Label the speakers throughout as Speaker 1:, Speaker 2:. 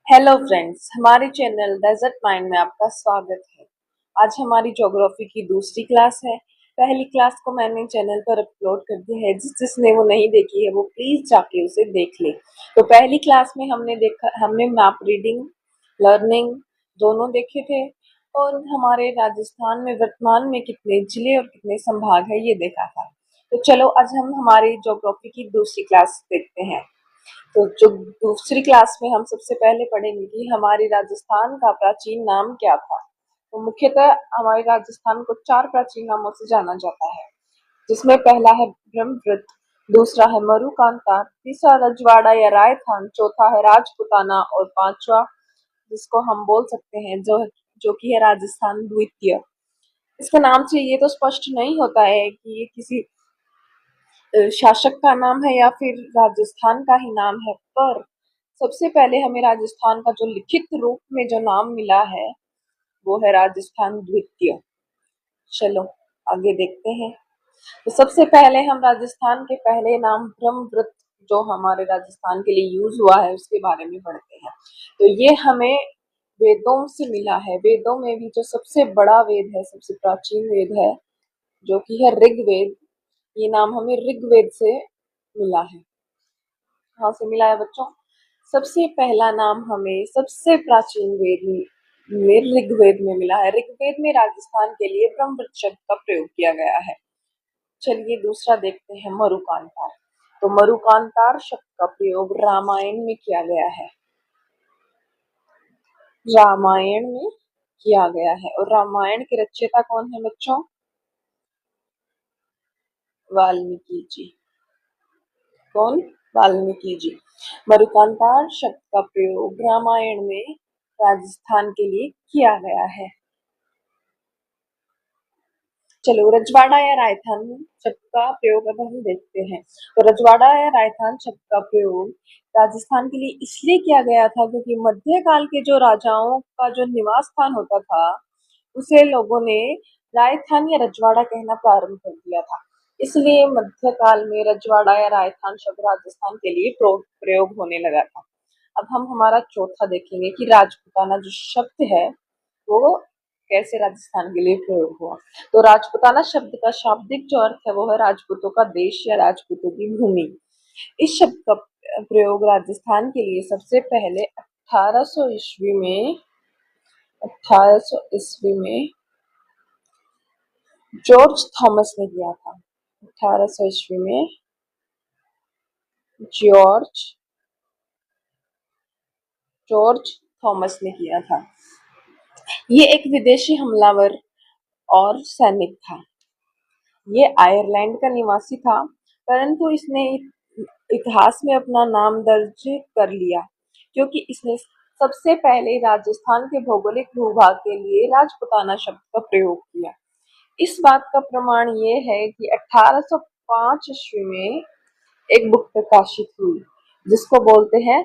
Speaker 1: Hello friends, हमारे channel desert mind में आपका स्वागत है। आज हमारी ज्योग्राफी की दूसरी क्लास है। पहली क्लास को मैंने चैनल पर अपलोड कर दी है। जिसने वो नहीं देखी है वो प्लीज जाके उसे देख ले। तो पहली क्लास में हमने मैप रीडिंग, लर्निंग दोनों देखे थे और हमारे राजस्थान में वर्तमान में कितने जिले और कितने संभाग है ये देखा था। तो चलो आज हम हमारी ज्योग्राफी की दूसरी क्लास देखते हैं। तो जो दूसरी क्लास में हम सबसे पहले पढ़ेंगे कि हमारी राजस्थान का प्राचीन नाम क्या था। तो मुख्यतः हमारे राजस्थान को 4 प्राचीन नामों से जाना जाता है, जिसमें पहला है ब्रह्मवृत, दूसरा है मरुकांता, तीसरा रजवाड़ा या रायथान, चौथा है राजपुताना और पांचवा जिसको हम बोल सकते हैं जो जो कि है राजस्थान द्वितीय। इसके नाम से ये तो स्पष्ट नहीं होता है कि ये किसी शासक का नाम है या फिर राजस्थान का ही नाम है, पर सबसे पहले हमें राजस्थान का जो लिखित रूप में जो नाम मिला है वो है राजस्थान द्वितीय। चलो आगे देखते हैं। तो सबसे पहले हम राजस्थान के पहले नाम ब्रह्मवृत जो हमारे राजस्थान के लिए यूज हुआ है उसके बारे में पढ़ते हैं। तो ये हमें वेदों से मिला है। वेदों में भी जो सबसे बड़ा वेद है, सबसे प्राचीन वेद है जो कि है ऋग्वेद, ये नाम हमें ऋग्वेद से मिला है। कहाँ से मिला है बच्चों? सबसे पहला नाम हमें सबसे प्राचीन वेद में ऋग्वेद में मिला है। ऋग्वेद में राजस्थान के लिए ब्रह्मवृत शब्द का प्रयोग किया गया है। चलिए दूसरा देखते हैं, मरुकांतार। तो मरुकांतार शब्द का प्रयोग रामायण में किया गया है। रामायण में किया गया है और रामायण के रचयिता कौन है बच्चों? वाल्मीकि जी। कौन? वाल्मीकि जी। मरुकांतार शब्द का प्रयोग रामायण में राजस्थान के लिए किया गया है। चलो रजवाड़ा या रायथान शब्द का प्रयोग अब हम देखते हैं। तो रजवाड़ा या रायथान शब्द का प्रयोग राजस्थान के लिए इसलिए किया गया था क्योंकि मध्यकाल के जो राजाओं का जो निवास स्थान होता था उसे लोगों ने रायथान या रजवाड़ा कहना प्रारंभ कर दिया था। इसलिए मध्यकाल में रजवाड़ा या रायथान शब्द राजस्थान के लिए प्रयोग होने लगा था। अब हम हमारा चौथा देखेंगे कि राजपुताना जो शब्द है वो कैसे राजस्थान के लिए प्रयोग हुआ। तो राजपुताना शब्द का शाब्दिक जो अर्थ है वो है राजपूतों का देश या राजपूतों की भूमि। इस शब्द का प्रयोग राजस्थान के लिए सबसे पहले 1800 ईस्वी में जॉर्ज थॉमस ने किया था। 1800 ईस्वी में जॉर्ज जॉर्ज थॉमस ने किया था। ये एक विदेशी हमलावर और सैनिक था। ये आयरलैंड का निवासी था, परंतु इसने इतिहास में अपना नाम दर्ज कर लिया क्योंकि इसने सबसे पहले राजस्थान के भौगोलिक भूभाग के लिए राजपुताना शब्द का प्रयोग किया। इस बात का प्रमाण ये है कि 1805 ईस्वी में एक बुक प्रकाशित हुई जिसको बोलते हैं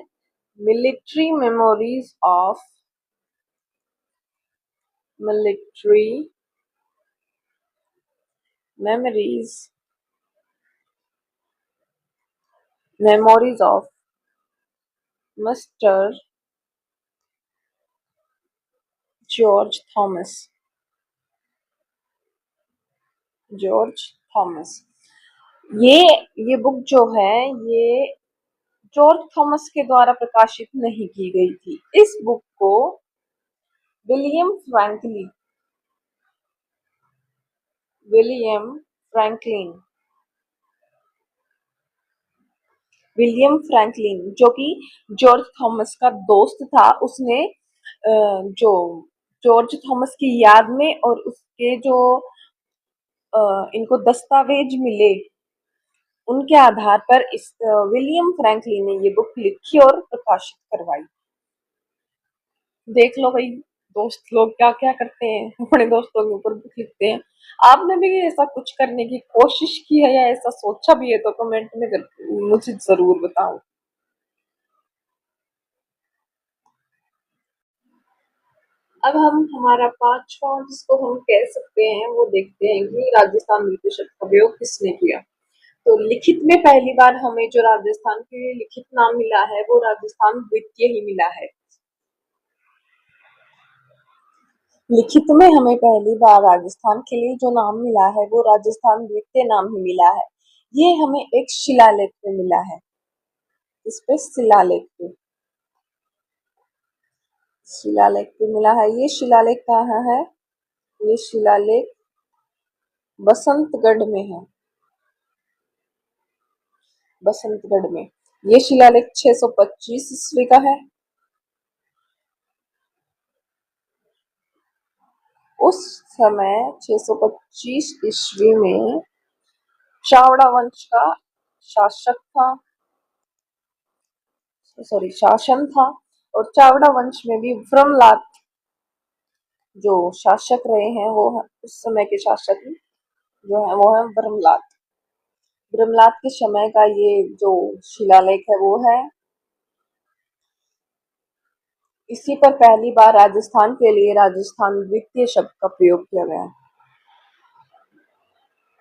Speaker 1: military memories of mister George Thomas. ये ये बुक जो है ये जॉर्ज थॉमस के द्वारा प्रकाशित नहीं की गई थी। इस बुक को विलियम फ्रैंकलिन विलियम फ्रैंकलिन जो कि जॉर्ज थॉमस का दोस्त था, उसने जो जॉर्ज थॉमस की याद में और उसके जो इनको दस्तावेज मिले उनके आधार पर इस विलियम फ्रैंकलिन ने ये बुक लिखी और प्रकाशित करवाई। देख लो भाई, दोस्त लोग क्या क्या करते हैं, अपने दोस्तों के ऊपर बुक लिखते हैं। आपने भी ऐसा कुछ करने की कोशिश की है या ऐसा सोचा भी है तो कमेंट में मुझे जरूर बताओ। अब हम हमारा पांचवा जिसको हम कह सकते हैं वो देखते हैं कि राजस्थान नृत्य शब्द का प्रयोग किसने किया। तो लिखित में पहली बार हमें जो राजस्थान के लिए लिखित नाम मिला है वो राजस्थान द्वितीय ही मिला है। लिखित में हमें पहली बार राजस्थान के लिए जो नाम मिला है वो राजस्थान द्वितीय नाम ही मिला है। ये हमें एक शिलालेख पे मिला है। इस पे शिलालेख पे मिला है। ये शिलालेख कहाँ है? ये शिलालेख बसंतगढ़ में है। बसंतगढ़ में ये शिलालेख 625 ईस्वी का है। उस समय 625 ईस्वी में चावड़ा वंश का शासन था। और चावड़ा वंश में भी ब्रह्मलात जो शासक रहे हैं वो उस समय के शासक जो है वो है ब्रह्मलात। ब्रह्मलात के समय का ये जो शिलालेख है वो है। इसी पर पहली बार राजस्थान के लिए राजस्थान द्वितीय शब्द का प्रयोग किया गया।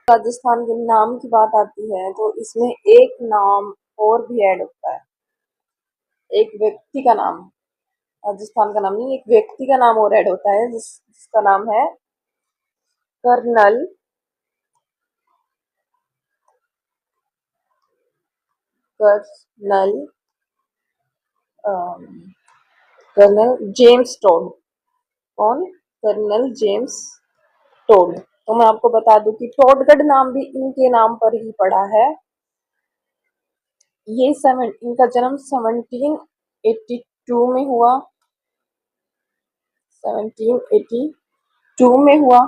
Speaker 1: राजस्थान के नाम की बात आती है तो इसमें एक नाम और भी ऐड होता है। एक व्यक्ति का नाम, राजस्थान का नाम नहीं, एक व्यक्ति का नाम और ऐड होता है जिसका नाम है colonel colonel colonel James Tod. कौन? Colonel James Tod. तो मैं आपको बता दूं कि टोडगढ़ नाम भी इनके नाम पर ही पड़ा है। इनका जन्म 1782 में हुआ। 1782 में हुआ।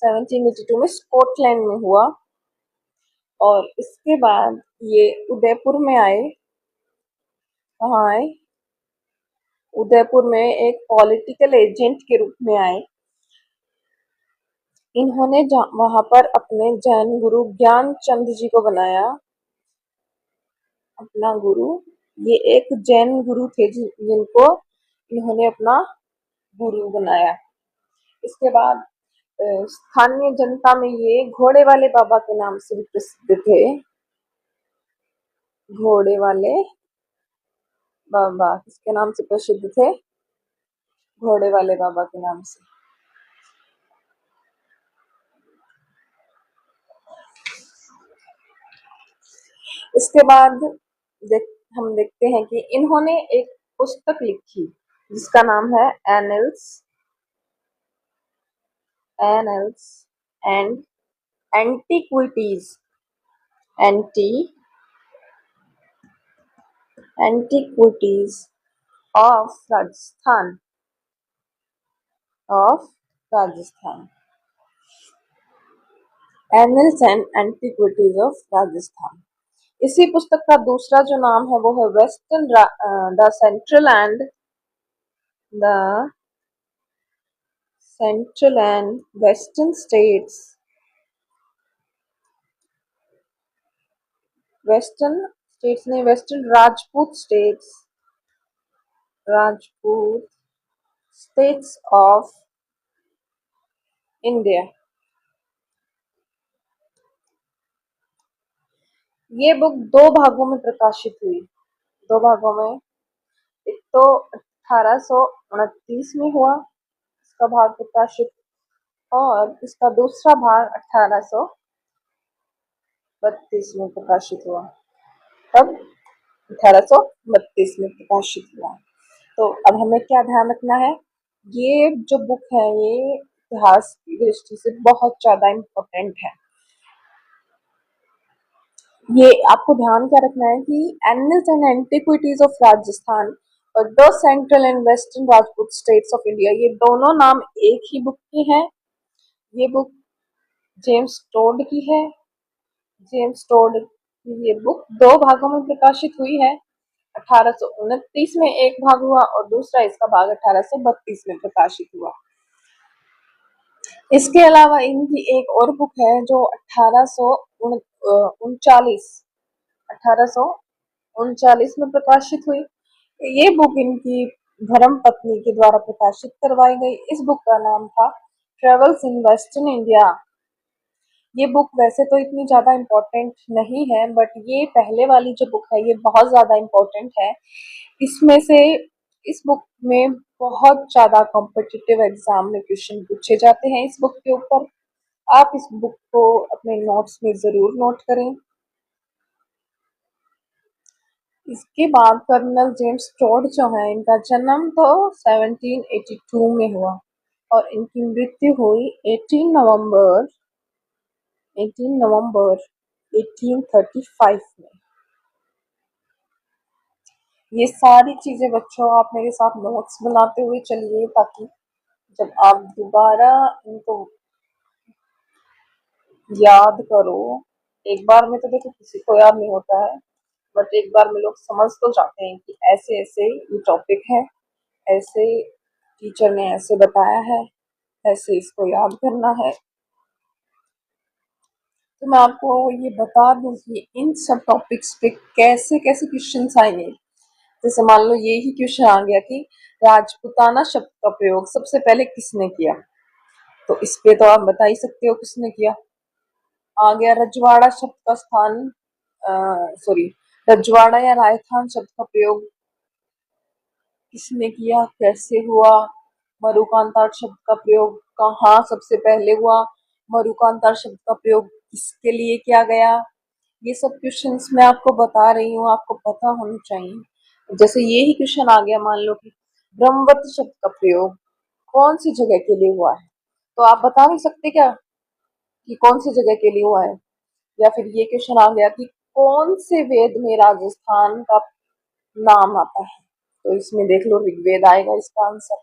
Speaker 1: 1782 में स्कॉटलैंड में हुआ। और इसके बाद ये उदयपुर में आए। कहाँ आए? उदयपुर में एक पॉलिटिकल एजेंट के रूप में आए। इन्होंने वहां पर अपने जैन गुरु ज्ञानचंद जी को बनाया अपना गुरु। ये एक जैन गुरु थे जिनको इन्होंने अपना गुरु बनाया। इसके बाद स्थानीय जनता में ये घोड़े वाले बाबा के नाम से भी प्रसिद्ध थे। घोड़े वाले बाबा किसके नाम से प्रसिद्ध थे? घोड़े वाले बाबा के नाम से। इसके बाद हम देखते हैं कि इन्होंने एक पुस्तक लिखी जिसका नाम है annuls and antiquities antiquities of Rajasthan annuls and antiquities of Rajasthan. इसी पुस्तक का दूसरा जो नाम है वो है the central and western states western Rajput states of India. ये बुक दो भागों में प्रकाशित हुई। दो भागों में, एक तो 1829 में हुआ इसका भाग प्रकाशित, और इसका दूसरा भाग 1832 में प्रकाशित हुआ। तब 1832 में प्रकाशित हुआ। तो अब हमें क्या ध्यान रखना है? ये जो बुक है ये इतिहास की दृष्टि से बहुत ज्यादा इम्पोर्टेंट है। ये आपको ध्यान क्या रखना है कि animals and antiquities of Rajasthan और the central and western Rajput states of India, ये दोनों नाम एक ही बुक के हैं। ये बुक जेम्स टोड की है। जेम्स टोड की ये बुक दो भागों में प्रकाशित हुई है। 1829 में एक भाग हुआ और दूसरा इसका भाग 1832 में प्रकाशित हुआ। इसके अलावा इनकी एक और बुक है जो 1839 में प्रकाशित हुई। ये बुक इनकी धर्म पत्नी के द्वारा प्रकाशित करवाई गई। इस बुक का नाम था ट्रेवल्स इन वेस्टर्न इंडिया। ये बुक वैसे तो इतनी ज्यादा इम्पोर्टेंट नहीं है, बट ये पहले वाली जो बुक है ये बहुत ज्यादा इम्पोर्टेंट है। इसमें से इस बुक में बहुत ज्यादा कॉम्पिटिटिव एग्जाम में क्वेश्चन पूछे जाते हैं इस बुक के ऊपर। आप इस बुक को अपने नोट्स में जरूर नोट करें। इसके बाद कर्नल जेम्स टोड जो है, इनका जन्म तो 1782 में हुआ और इनकी मृत्यु हुई 18 नवंबर 1835 में। ये सारी चीजें बच्चों आप मेरे साथ नोट्स बनाते हुए चलिए, ताकि जब आप दोबारा इनको याद करो, एक बार में तो देखो किसी को याद नहीं होता है, बट एक बार में लोग समझ तो जाते हैं कि ऐसे ऐसे ये टॉपिक है, ऐसे टीचर ने ऐसे बताया है, ऐसे इसको याद करना है। तो मैं आपको ये बता दूं कि इन सब टॉपिक्स पे कैसे कैसे क्वेश्चन आएंगे। जैसे मान लो ये ही क्वेश्चन आ गया कि राजपूताना शब्द का प्रयोग सबसे पहले किसने किया, तो इस पे तो आप बता ही सकते हो किसने किया। आ गया रजवाड़ा शब्द का स्थान, सॉरी, रजवाड़ा या राजस्थान शब्द का प्रयोग किसने किया, कैसे हुआ। मरुकांतार शब्द का प्रयोग कहाँ सबसे पहले हुआ, मरुकांतार शब्द का प्रयोग किसके लिए किया गया, ये सब क्वेश्चंस मैं आपको बता रही हूँ, आपको पता होना चाहिए। जैसे ये ही क्वेश्चन आ गया, मान लो कि ब्रह्मवत शब्द का प्रयोग कौन सी जगह के लिए हुआ है, तो आप बता नहीं सकते क्या कि कौन सी जगह के लिए हुआ है। या फिर ये क्वेश्चन आ गया कि कौन से वेद में राजस्थान का नाम आता है, तो इसमें देख लो ऋग्वेद आएगा इसका आंसर।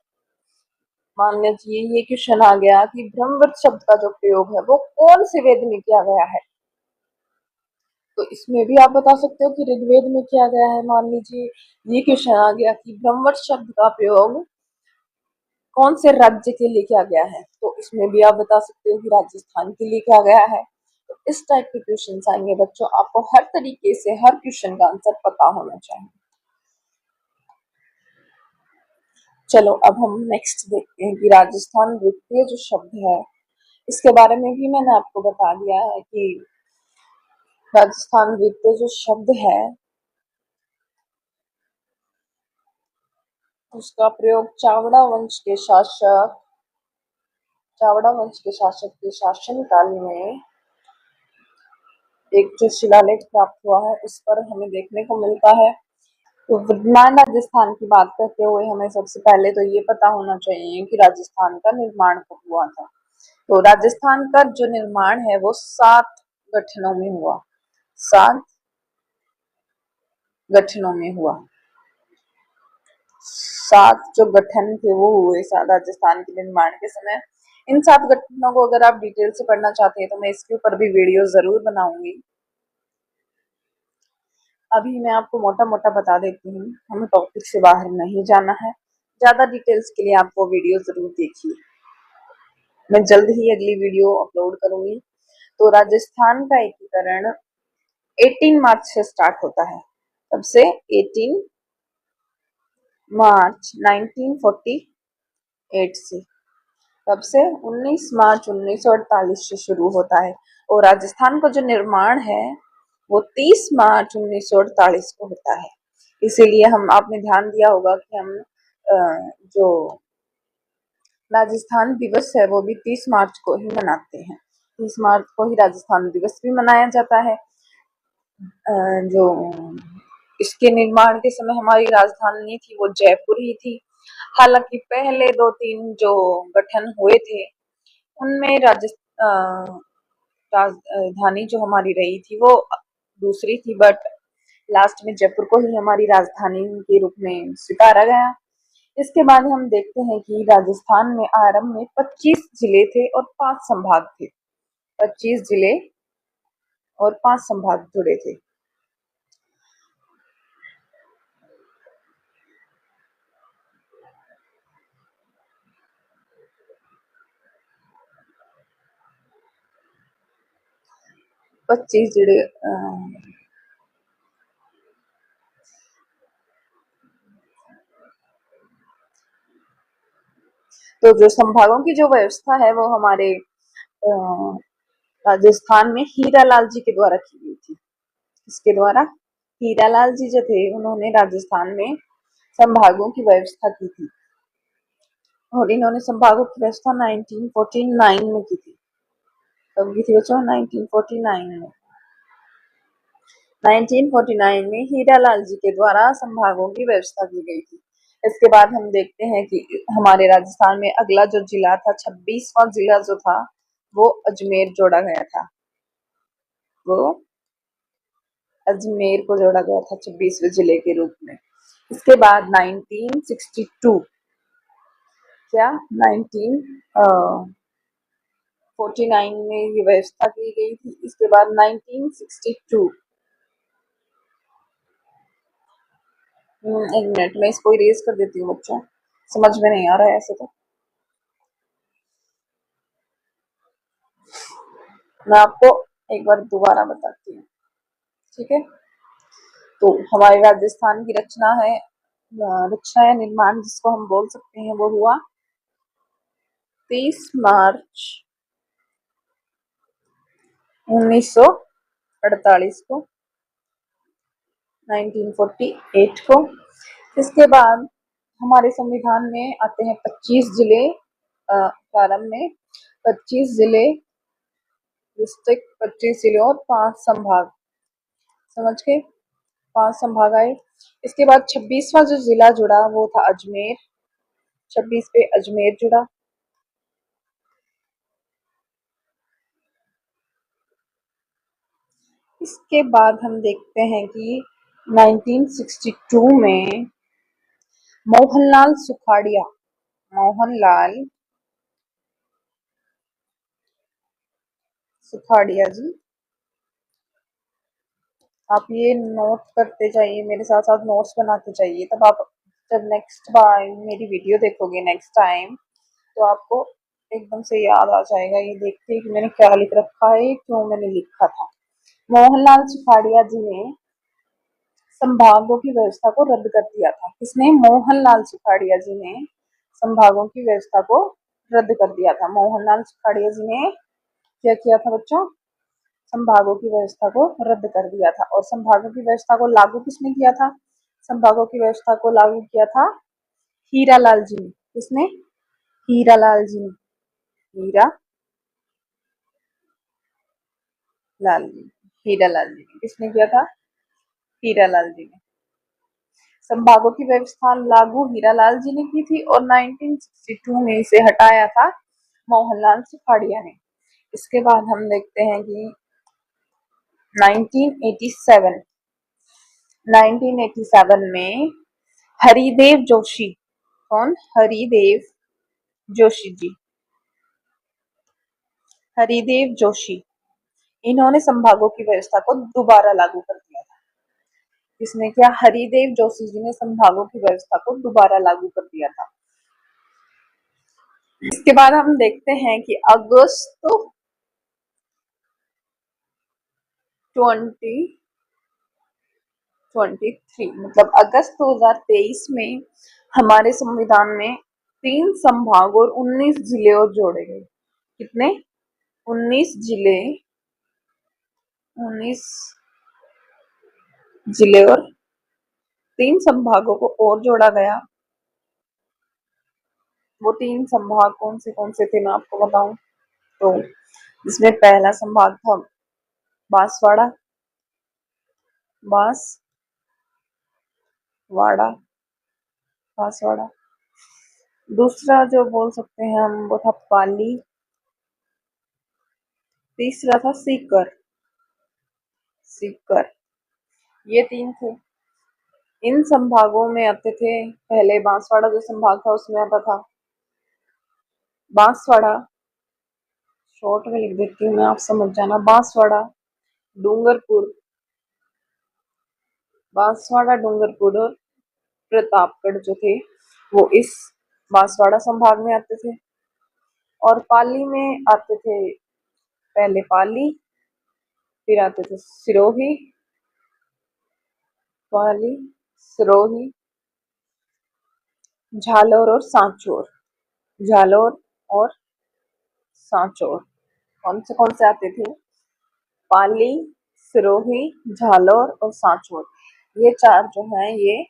Speaker 1: मान लीजिए ये क्वेश्चन आ गया कि ब्रह्मवत शब्द का जो प्रयोग है वो कौन से वेद में किया गया है, तो इसमें भी आप बता सकते हो कि ऋग्वेद में किया गया है। मान लीजिए ये क्वेश्चन आ गया कि ब्रह्मवत शब्द का प्रयोग कौन से राज्य के लिए किया गया है, तो इसमें भी आप बता सकते हो कि राजस्थान के लिए किया गया है। तो इस टाइप के क्वेश्चन आएंगे बच्चों, आपको हर तरीके से हर क्वेश्चन का आंसर पता होना चाहिए। चलो अब हम नेक्स्ट देखते हैं कि राजस्थान नृत्य जो शब्द है, इसके बारे में भी मैंने आपको बता दिया है कि राजस्थान नृत्य जो शब्द है उसका प्रयोग चावड़ा वंश के शासक के शासन काल में एक जो शिलालेख प्राप्त हुआ है उस पर हमें देखने को मिलता है। तो विज्ञान राजस्थान की बात करते हुए हमें सबसे पहले तो ये पता होना चाहिए कि राजस्थान का निर्माण कब हुआ था। तो राजस्थान का जो निर्माण है वो 7 गठनों में हुआ, 7 गठनों में हुआ। 7 जो गठन थे वो हुए राजस्थान के निर्माण के समय। इन 7 गठनों को अगर आप डिटेल से पढ़ना चाहते हैं तो मैं इसके ऊपर भी वीडियो जरूर बनाऊंगी। अभी मैं आपको मोटा मोटा बता देती हूँ, हमें टॉपिक से बाहर नहीं जाना है। ज्यादा डिटेल्स के लिए आप वो वीडियो जरूर देखिए, मैं जल्द ही अगली वीडियो अपलोड करूंगी। तो राजस्थान का एकीकरण 18 मार्च से स्टार्ट होता है, तब से 18 मार्च 1948 से, तब से 19 मार्च 1948 से शुरू होता है। और राजस्थान का जो निर्माण है वो 30 मार्च 1948 को होता है। इसीलिए हम आपने ध्यान दिया होगा कि हम जो राजस्थान दिवस है वो भी 30 मार्च को ही मनाते हैं। 30 मार्च को ही राजस्थान दिवस भी मनाया जाता है। जो इसके निर्माण के समय हमारी राजधानी थी वो जयपुर ही थी। हालांकि पहले 2-3 जो गठन हुए थे उनमें राजधानी जो हमारी रही थी वो दूसरी थी, बट लास्ट में जयपुर को ही हमारी राजधानी के रूप में स्वीकारा गया। इसके बाद हम देखते हैं कि राजस्थान में आरंभ में 25 जिले थे और 5 संभाग थे। 25 जिले और 5 संभाग जुड़े थे। पच्चीस जिले तो जो संभागों की जो व्यवस्था है वो हमारे राजस्थान में हीरालाल जी के द्वारा की गई थी। इसके द्वारा हीरालाल जी जो थे उन्होंने राजस्थान में संभागों की व्यवस्था की थी। और इन्होंने संभागों की व्यवस्था 1949 में की थी। कब की थी बच्चों? 1949 में। 1949 में हीरालाल जी के द्वारा संभागों की व्यवस्था की गई थी। इसके बाद हम देखते हैं कि हमारे राजस्थान में अगला जो जिला था, 26वां जिला जो था, वो अजमेर जोड़ा गया था। वो अजमेर को जोड़ा गया था 26वें जिले के रूप में। इसके बाद 1962, क्या 1949 में ये व्यवस्था की गई थी। इसके बाद 1962, एक मिनट में इसको इरेज कर देती हूँ बच्चों, समझ में नहीं आ रहा है ऐसे तो। मैं आपको एक बार दोबारा बताती हूँ, ठीक है। तो हमारे राजस्थान की रचना है, रचना या निर्माण जिसको हम बोल सकते हैं, वो हुआ 30 मार्च 1948 को, 1948 को। इसके बाद हमारे संविधान में आते हैं 25 जिले, प्रारंभ में 25 जिले, डिस्ट्रिक्ट 25 जिले और 5 संभाग, समझ गए, 5 संभाग आए। इसके बाद 26वां जो जिला जुड़ा वो था अजमेर, 26 पे अजमेर जुड़ा। इसके बाद हम देखते हैं कि 1962 में मोहनलाल सुखाड़िया, मोहनलाल सुखाड़िया जी, आप ये नोट करते जाइए, मेरे साथ साथ नोट्स बनाते जाइए, तब आप जब नेक्स्ट बार मेरी वीडियो देखोगे नेक्स्ट टाइम, तो आपको एकदम से याद आ जाएगा, ये देखते कि मैंने क्या लिख रखा है, क्यों मैंने लिखा था। मोहनलाल सुखाड़िया जी ने संभागों की व्यवस्था को रद्द कर दिया था। किसने? मोहनलाल सुखाड़िया जी ने संभागों की व्यवस्था को रद्द कर दिया था। मोहनलाल सुखाड़िया जी ने क्या किया था बच्चों? संभागों की व्यवस्था को रद्द कर दिया था। और संभागों की व्यवस्था को लागू किसने किया था? संभागों की व्यवस्था को लागू किया था हीरालाल जी ने। किसने? हीरालाल जी ने। हीरा लाल जी, हीरालाल जी ने। किसने किया था? हीरालाल जी ने। संभागों की व्यवस्था लागू हीरालाल जी ने की थी और 1962 में इसे हटाया था मोहनलाल सुखाड़िया ने। इसके बाद हम देखते हैं कि 1987, 1987 में हरिदेव जोशी, कौन? हरिदेव जोशी जी, हरिदेव जोशी, इन्होंने संभागों की व्यवस्था को दोबारा लागू कर दिया था। किसने किया? हरिदेव जोशी जी ने संभागों की व्यवस्था को दोबारा लागू कर दिया था। इसके बाद हम देखते हैं कि अगस्त 2023, मतलब अगस्त 2023 में हमारे संविधान में 3 संभाग और 19 जिले और जोड़े गए। कितने? 19 जिले, 19 जिले और 3 संभागों को और जोड़ा गया। वो 3 संभाग कौन से थे मैं आपको बताऊं तो, इसमें पहला संभाग था बांसवाड़ा, बांसवाड़ा, बांसवाड़ा। दूसरा जो बोल सकते हैं हम वो था पाली। तीसरा था सीकर, सीकर। ये 3 थे। इन संभागों में आते थे, पहले बांसवाड़ा जो संभाग था उसमें आता था बांसवाड़ा, शॉर्ट में लिख देती हूँ मैं, आप समझ जाना। बांसवाड़ा, डूंगरपुर, बांसवाड़ा, डूंगरपुर और प्रतापगढ़ जो थे वो इस बांसवाड़ा संभाग में आते थे। और पाली में आते थे, पहले पाली, फिर आते थे सिरोही, पाली, सिरोही, झालोर और सांचौर, झालोर और सांचौर। कौन से आते थे? पाली, सिरोही, झालोर और सांचौर। ये 4 जो हैं ये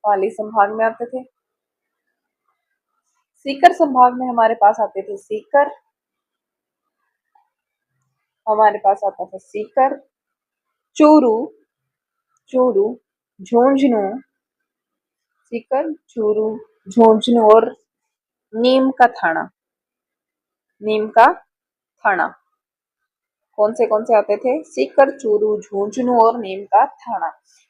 Speaker 1: पाली संभाग में आते थे। सीकर संभाग में हमारे पास आते थे सीकर, हमारे पास आता था सीकर, चूरू, चूरू, झुंझुनू, सीकर, चूरू, झुंझुनू और नीम का थाना, नीम का थाना। कौन से आते थे? सीकर, चूरू, झुंझुनू और नीम का थाना।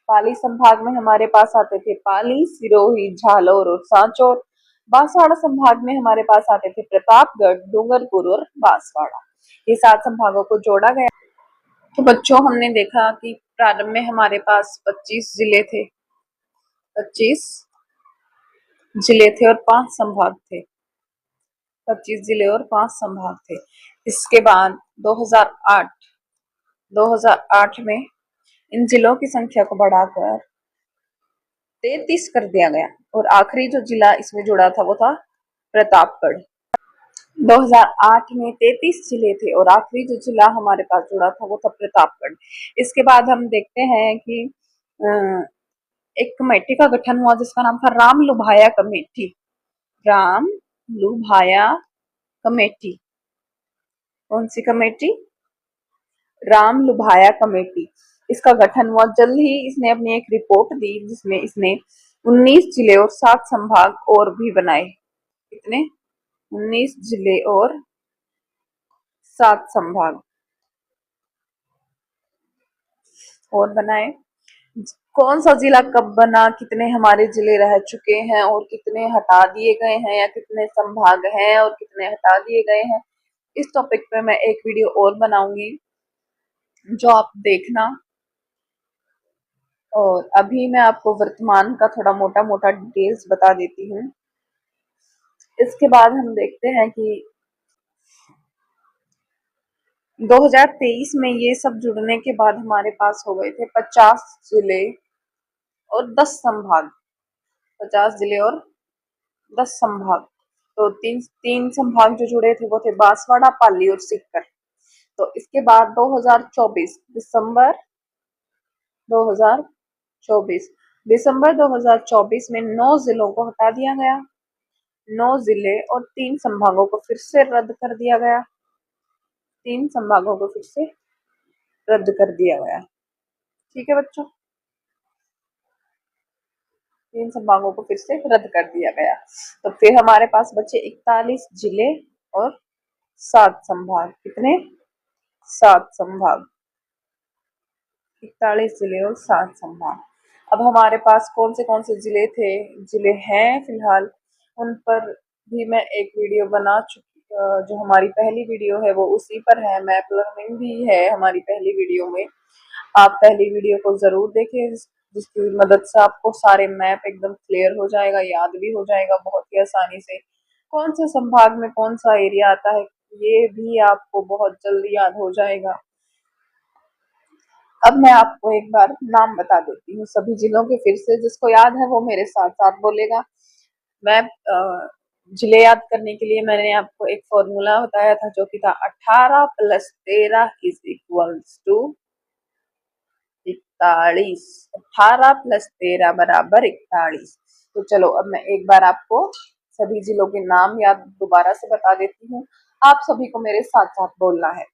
Speaker 1: पाली संभाग में हमारे पास आते थे पाली, सिरोही, झालोर और सांचौर। बांसवाड़ा संभाग में हमारे पास आते थे प्रतापगढ़, डूंगरपुर और बांसवाड़ा। ये 7 संभागों को जोड़ा गया। तो बच्चों, हमने देखा कि प्रारंभ में हमारे पास 25 जिले थे, 25 जिले थे और 5 संभाग थे, 25 जिले और 5 संभाग थे। इसके बाद 2008 में इन जिलों की संख्या को बढ़ाकर 33 कर दिया गया और आखिरी जो जिला इसमें जुड़ा था वो था प्रतापगढ़। 2008 में 33 जिले थे और आखिरी जो जिला हमारे पास जुड़ा था वो था प्रतापगढ़। इसके बाद हम देखते हैं कि एक कमेटी का गठन हुआ जिसका नाम था राम लुभाया कमेटी, राम लुभाया कमेटी। कौन सी कमेटी? राम लुभाया कमेटी। इसका गठन हुआ, जल्द ही इसने अपनी एक रिपोर्ट दी जिसमें इसने 19 जिले और 7 संभाग और भी बनाए। कितने? 19 जिले और 7 संभाग और बनाए। कौन सा जिला कब बना, कितने हमारे जिले रह चुके हैं और कितने हटा दिए गए हैं, या कितने संभाग हैं और कितने हटा दिए गए हैं, इस टॉपिक पे मैं एक वीडियो और बनाऊंगी जो आप देखना। और अभी मैं आपको वर्तमान का थोड़ा मोटा मोटा डिटेल्स बता देती हूँ। इसके बाद हम देखते हैं कि 2023 में ये सब जुड़ने के बाद हमारे पास हो गए थे 50 जिले और 10 संभाग, 50 जिले और 10 संभाग। तो तीन संभाग जो जुड़े थे वो थे बांसवाड़ा, पाली और सीकर। तो इसके बाद 2024 दिसंबर 2024 में 9 जिलों को हटा दिया गया, 9 जिले और 3 संभागों को फिर से रद्द कर दिया गया, 3 संभागों को फिर से रद्द कर दिया गया। ठीक है बच्चों, 3 संभागों को फिर से रद्द कर दिया गया। तो फिर हमारे पास बचे 41 जिले और 7 संभाग। कितने? 7 संभाग, 41 जिले और 7 संभाग। अब हमारे पास कौन से जिले हैं फिलहाल, उन पर भी मैं एक वीडियो बना चुकी। जो हमारी पहली वीडियो है वो उसी पर है, मैप लर्निंग भी है हमारी पहली वीडियो में। आप पहली वीडियो को जरूर देखें, जिसकी मदद से आपको सारे मैप एकदम क्लियर हो जाएगा, याद भी हो जाएगा बहुत ही आसानी से। कौन से संभाग में कौन सा एरिया आता है ये भी आपको बहुत जल्दी याद हो जाएगा। अब मैं आपको एक बार नाम बता देती हूँ सभी जिलों के फिर से, जिसको याद है वो मेरे साथ साथ बोलेगा। मैं जिले याद करने के लिए मैंने आपको एक फॉर्मूला बताया था जो कि था 18 + 13 = 41। 18 + 13 = 41। तो चलो अब मैं एक बार आपको सभी जिलों के नाम याद दोबारा से बता देती हूँ। आप सभी को मेरे साथ साथ बोलना है।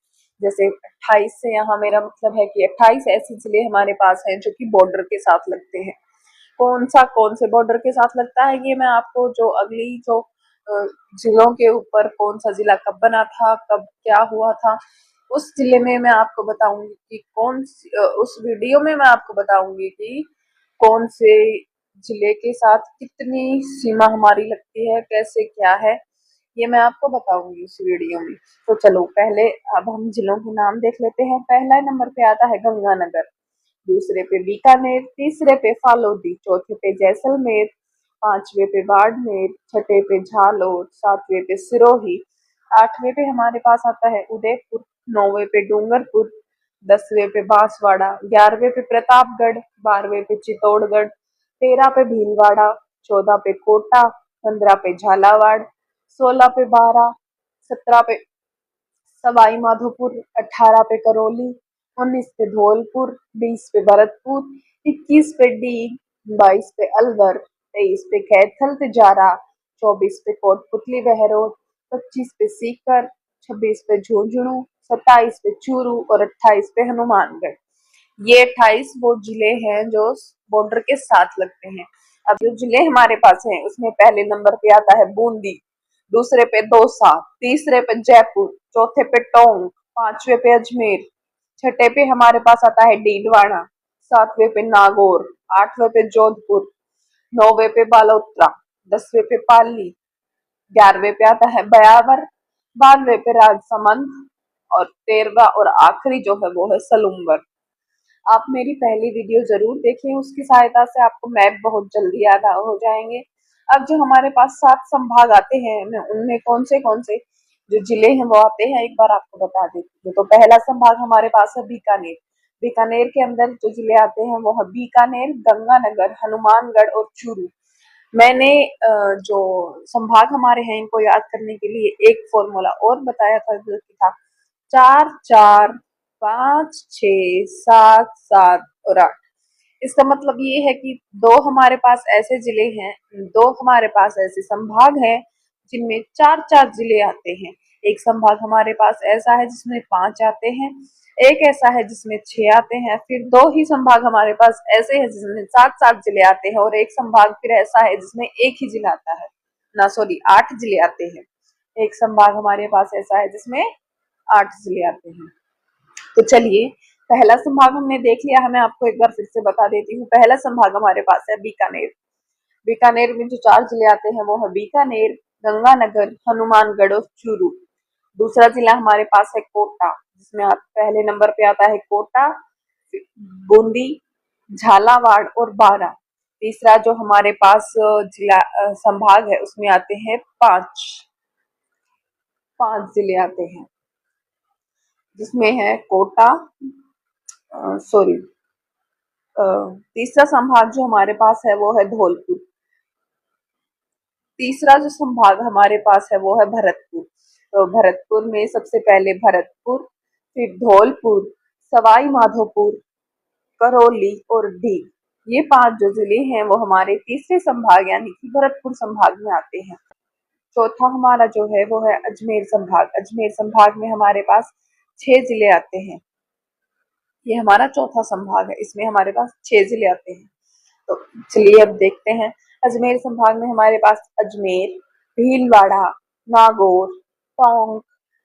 Speaker 1: जैसे 28 से यहाँ मेरा मतलब है कि 28 ऐसे जिले हमारे पास हैं जो कि बॉर्डर के साथ लगते हैं। कौन से बॉर्डर के साथ लगता है ये मैं आपको जो अगली जो जिलों के ऊपर कौन सा जिला कब बना था, कब क्या हुआ था, उस जिले में मैं आपको बताऊंगी कि उस वीडियो में मैं आपको बताऊंगी कि कौन से जिले के साथ कितनी सीमा हमारी लगती है, कैसे क्या है, ये मैं आपको बताऊंगी उस वीडियो में। तो चलो पहले अब हम जिलों के नाम देख लेते हैं। पहला नंबर पे आता है गंगानगर, दूसरे पे बीकानेर, तीसरे पे फालोदी, चौथे पे जैसलमेर, पांचवे पे बाड़मेर, छठे पे झालोर, सातवें पे सिरोही, आठवें पे हमारे पास आता है उदयपुर, नौवे पे डूंगरपुर, 10वें पे बांसवाड़ा, 11वें पे प्रतापगढ़, 12वें पे चित्तौड़गढ़, 13 पे भीलवाड़ा, 14 पे कोटा, 15 पे झालावाड़, 16 पे बारा, 17 पे सवाई माधोपुर, 18 पे करौली, 19 पे धौलपुर, 20 पे भरतपुर, 21 पे डीग, 22 पे अलवर, 23 पे कैथल तिजारा, 24 पे कोटपुतली बहरोड, 25 पे सीकर, 26 पे झुंझुनू, 27 पे चूरू और 28 पे हनुमानगढ़। ये 28 वो जिले हैं जो बॉर्डर के साथ लगते हैं। अब जो जिले हमारे पास हैं उसमें पहले नंबर पे आता है बूंदी, दूसरे पे दौसा, तीसरे पे जयपुर, चौथे पे टोंक, पांचवे पे अजमेर, छठे पे हमारे पास आता है डीडवाना, सातवें पे नागौर, आठवें पे जोधपुर, नौवे पे बालोतरा, 10वें पे पाली, 11वें पे आता है बयावर, 12वें पे राजसमंद और 13वां और आखिरी जो है वो है सलूम्बर। आप मेरी पहली वीडियो जरूर देखें, उसकी सहायता से आपको मैप बहुत जल्दी याद हो जाएंगे। अब जो हमारे पास 7 संभाग आते हैं उनमें कौन से जो जिले हैं वो आते हैं एक बार आपको बता देती हूँ। तो पहला संभाग हमारे पास है बीकानेर। बीकानेर के अंदर जो जिले आते हैं वो है बीकानेर, गंगानगर, हनुमानगढ़ और चूरू। मैंने जो संभाग हमारे हैं इनको याद करने के लिए एक फॉर्मूला और बताया था जो कि था 4 4 5 6 7 7 और 8। इसका मतलब ये है कि दो हमारे पास ऐसे जिले हैं, दो हमारे पास ऐसे संभाग हैं जिनमें 4 4 जिले आते हैं। एक संभाग हमारे पास ऐसा है जिसमें 5 आते हैं, एक ऐसा है जिसमें 6 आते हैं, फिर दो ही संभाग हमारे पास ऐसे हैं जिसमें 7 7 जिले आते हैं और एक संभाग फिर ऐसा है जिसमें एक ही जिला आता है, ना सॉरी 8 जिले आते हैं। एक संभाग हमारे पास ऐसा है जिसमें 8 जिले आते हैं। तो चलिए पहला संभाग हमने देख लिया है, मैं आपको एक बार फिर से बता देती हूँ। पहला संभाग हमारे पास है बीकानेर। बीकानेर में जो 4 जिले आते हैं वो है बीकानेर, गंगानगर, हनुमानगढ़ और चूरू। दूसरा जिला हमारे पास है कोटा, जिसमें पहले नंबर पे आता है कोटा, बूंदी, झालावाड़ और बारां। तीसरा जो हमारे पास जिला संभाग है उसमें आते हैं 5 जिले आते हैं, जिसमें है कोटा, सॉरी तीसरा संभाग जो हमारे पास है वो है धौलपुर। तीसरा जो संभाग हमारे पास है वो है भरतपुर। तो भरतपुर में सबसे पहले भरतपुर, फिर धौलपुर, सवाई माधोपुर, करौली और ढींग। ये 5 जो जिले हैं वो हमारे तीसरे संभाग यानी कि भरतपुर संभाग में आते हैं। चौथा हमारा जो है वो है अजमेर संभाग। अजमेर संभाग में हमारे पास 6 जिले आते हैं। ये हमारा चौथा संभाग है, इसमें हमारे पास 6 जिले आते हैं। तो चलिए अब देखते हैं। अजमेर संभाग में हमारे पास अजमेर, भीलवाड़ा, नागौर, टोंक,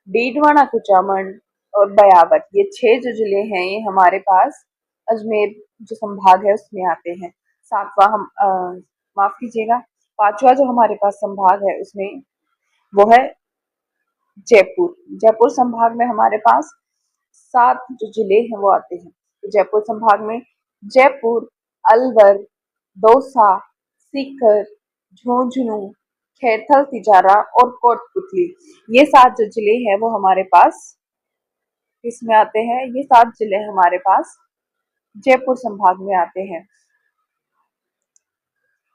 Speaker 1: डीडवाना कुचामन और बयावर, ये 6 जो जिले हैं ये हमारे पास अजमेर जो संभाग है उसमें आते हैं। सातवां हम माफ कीजिएगा, पांचवा जो हमारे पास संभाग है उसमें वो है जयपुर। जयपुर संभाग में हमारे पास 7 जो जिले हैं वो आते हैं। तो जयपुर संभाग में जयपुर, अलवर, दौसा, सीकर, झुंझुनू, खैरथल, तिजारा और कोटपुतली, ये 7 जो जिले हैं वो हमारे पास किसमें आते हैं? ये 7 जिले हमारे पास जयपुर संभाग में आते हैं।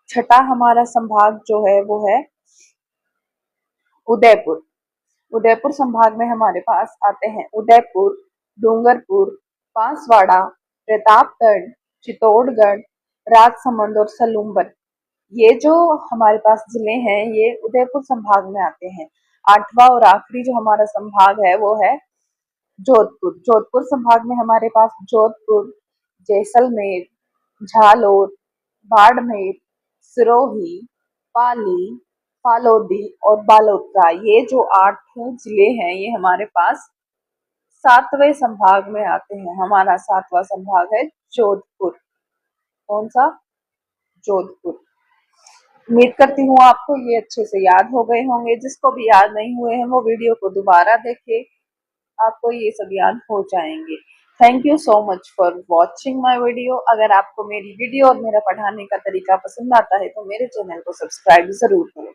Speaker 1: छठा हमारा संभाग जो है वो है उदयपुर। उदयपुर संभाग में हमारे पास आते हैं उदयपुर, डूंगरपुर, बांसवाड़ा, प्रतापगढ़, चित्तौड़गढ़, राजसमंद और सलूम्बर। ये जो हमारे पास जिले हैं ये उदयपुर संभाग में आते हैं। आठवां और आखिरी जो हमारा संभाग है वो है जोधपुर। जोधपुर संभाग में हमारे पास जोधपुर, जैसलमेर, झालोर, बाड़मेर, सिरोही, पाली, फालोदी और बालोतरा, ये जो 8 जिले हैं ये हमारे पास 7वें संभाग में आते हैं। हमारा 7वां संभाग है जोधपुर। कौन सा? जोधपुर। उम्मीद करती हूँ आपको ये अच्छे से याद हो गए होंगे। जिसको भी याद नहीं हुए हैं वो वीडियो को दोबारा देखे, आपको ये सब याद हो जाएंगे। Thank you so much for watching my video. अगर आपको मेरी वीडियो और मेरा पढ़ाने का तरीका पसंद आता है तो मेरे चैनल को सब्सक्राइब जरूर करें।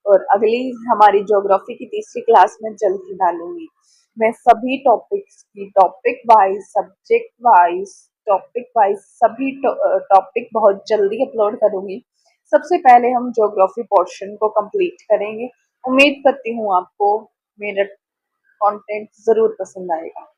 Speaker 1: और अगली हमारी ज्योग्राफी की तीसरी क्लास में जल्द ही डालूंगी। मैं सभी टॉपिक्स की topic wise, subject wise, topic wise सभी टॉपिक बहुत जल्दी अपलोड करूंगी। सबसे पहले हम ज्योग्राफी पोर्शन को कंप्लीट करेंगे। उम्मीद करती हूँ आपको मेरा कंटेंट जरूर पसंद आएगा।